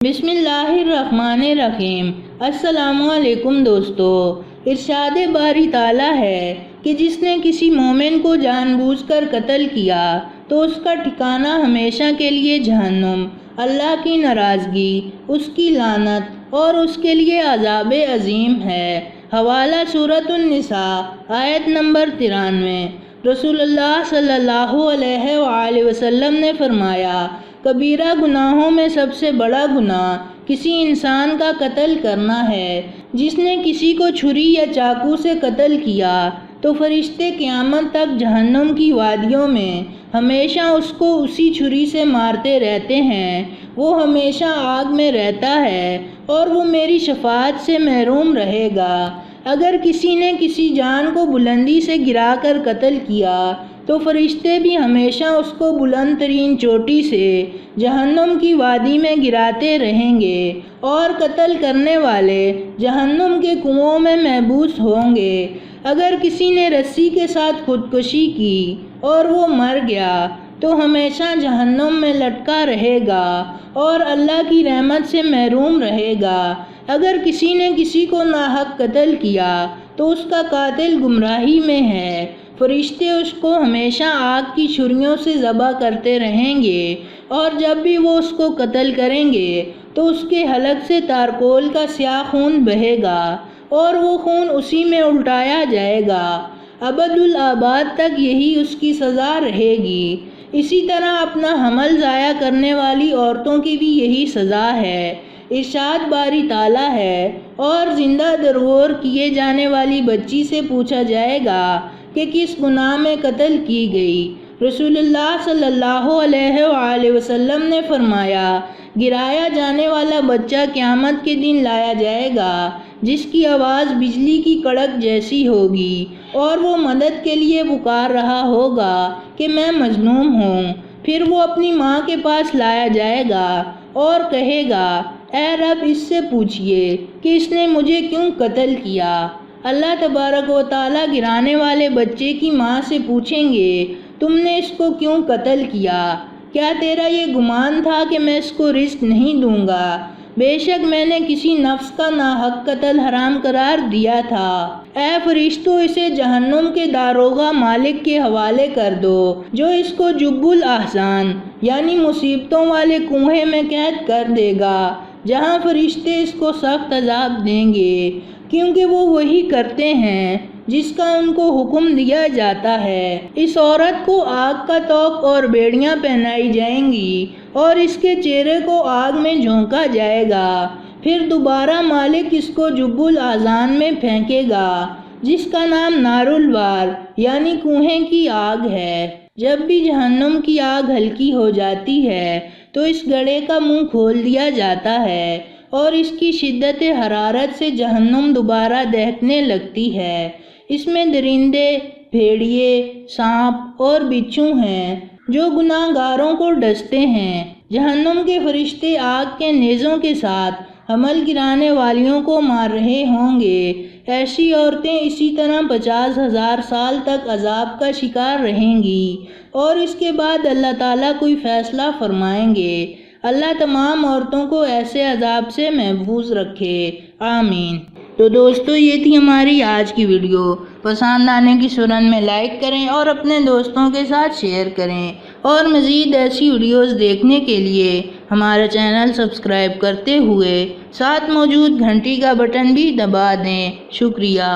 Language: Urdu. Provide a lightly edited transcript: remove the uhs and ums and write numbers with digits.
بسم اللہ الرحمن الرحیم۔ السلام علیکم دوستو۔ ارشاد باری تعالیٰ ہے کہ جس نے کسی مومن کو جان بوجھ کر قتل کیا تو اس کا ٹھکانہ ہمیشہ کے لیے جہنم، اللہ کی ناراضگی، اس کی لعنت اور اس کے لیے عذاب عظیم ہے۔ حوالہ سورۃ النساء آیت نمبر 93۔ رسول اللہ صلی اللہ علیہ وآلہ وسلم نے فرمایا، کبیرہ گناہوں میں سب سے بڑا گناہ کسی انسان کا قتل کرنا ہے۔ جس نے کسی کو چھری یا چاقو سے قتل کیا تو فرشتے قیامت تک جہنم کی وادیوں میں ہمیشہ اس کو اسی چھری سے مارتے رہتے ہیں۔ وہ ہمیشہ آگ میں رہتا ہے اور وہ میری شفاعت سے محروم رہے گا۔ اگر کسی نے کسی جان کو بلندی سے گرا کر قتل کیا تو فرشتے بھی ہمیشہ اس کو بلند ترین چوٹی سے جہنم کی وادی میں گراتے رہیں گے اور قتل کرنے والے جہنم کے کنووں میں محبوس ہوں گے۔ اگر کسی نے رسی کے ساتھ خودکشی کی اور وہ مر گیا تو ہمیشہ جہنم میں لٹکا رہے گا اور اللہ کی رحمت سے محروم رہے گا۔ اگر کسی نے کسی کو ناحق قتل کیا تو اس کا قاتل گمراہی میں ہے۔ فرشتے اس کو ہمیشہ آگ کی چھریوں سے ذبح کرتے رہیں گے اور جب بھی وہ اس کو قتل کریں گے تو اس کے حلق سے تارکول کا سیاہ خون بہے گا اور وہ خون اسی میں الٹایا جائے گا۔ ابدالآباد تک یہی اس کی سزا رہے گی۔ اسی طرح اپنا حمل ضائع کرنے والی عورتوں کی بھی یہی سزا ہے۔ ارشاد باری تعالیٰ ہے، اور زندہ درگور کیے جانے والی بچی سے پوچھا جائے گا کہ کس گناہ میں قتل کی گئی۔ رسول اللہ صلی اللہ علیہ وآلہ وسلم نے فرمایا، گرایا جانے والا بچہ قیامت کے دن لایا جائے گا جس کی آواز بجلی کی کڑک جیسی ہوگی اور وہ مدد کے لیے پکار رہا ہوگا کہ میں مظلوم ہوں۔ پھر وہ اپنی ماں کے پاس لایا جائے گا اور کہے گا، اے رب اس سے پوچھئے کہ اس نے مجھے کیوں قتل کیا۔ اللہ تبارک و تعالیٰ گرانے والے بچے کی ماں سے پوچھیں گے، تم نے اس کو کیوں قتل کیا؟ کیا تیرا یہ گمان تھا کہ میں اس کو رزق نہیں دوں گا؟ بے شک میں نے کسی نفس کا ناحق قتل حرام قرار دیا تھا۔ اے فرشتوں، اسے جہنم کے داروغہ مالک کے حوالے کر دو جو اس کو جب الاحزان یعنی مصیبتوں والے کنویں میں قید کر دے گا، جہاں فرشتے اس کو سخت عذاب دیں گے، کیونکہ وہ وہی کرتے ہیں جس کا ان کو حکم دیا جاتا ہے۔ اس عورت کو آگ کا طوق اور بیڑیاں پہنائی جائیں گی اور اس کے چہرے کو آگ میں جھونکا جائے گا۔ پھر دوبارہ مالک اس کو جب الاحزان میں پھینکے گا جس کا نام نار الوار یعنی کنویں کی آگ ہے۔ جب بھی جہنم کی آگ ہلکی ہو جاتی ہے تو اس گڑھے کا منہ کھول دیا جاتا ہے اور اس کی شدت حرارت سے جہنم دوبارہ دہکنے لگتی ہے۔ اس میں درندے، بھیڑیے، سانپ اور بچھو ہیں جو گناہ گاروں کو ڈستے ہیں۔ جہنم کے فرشتے آگ کے نیزوں کے ساتھ حمل گرانے والیوں کو مار رہے ہوں گے۔ ایسی عورتیں اسی طرح 50,000 سال تک عذاب کا شکار رہیں گی اور اس کے بعد اللہ تعالیٰ کوئی فیصلہ فرمائیں گے۔ اللہ تمام عورتوں کو ایسے عذاب سے محفوظ رکھے، آمین۔ تو دوستو، یہ تھی ہماری آج کی ویڈیو۔ پسند آنے کی صورت میں لائک کریں اور اپنے دوستوں کے ساتھ شیئر کریں، اور مزید ایسی ویڈیوز دیکھنے کے لیے ہمارا چینل سبسکرائب کرتے ہوئے ساتھ موجود گھنٹی کا بٹن بھی دبا دیں۔ شکریہ۔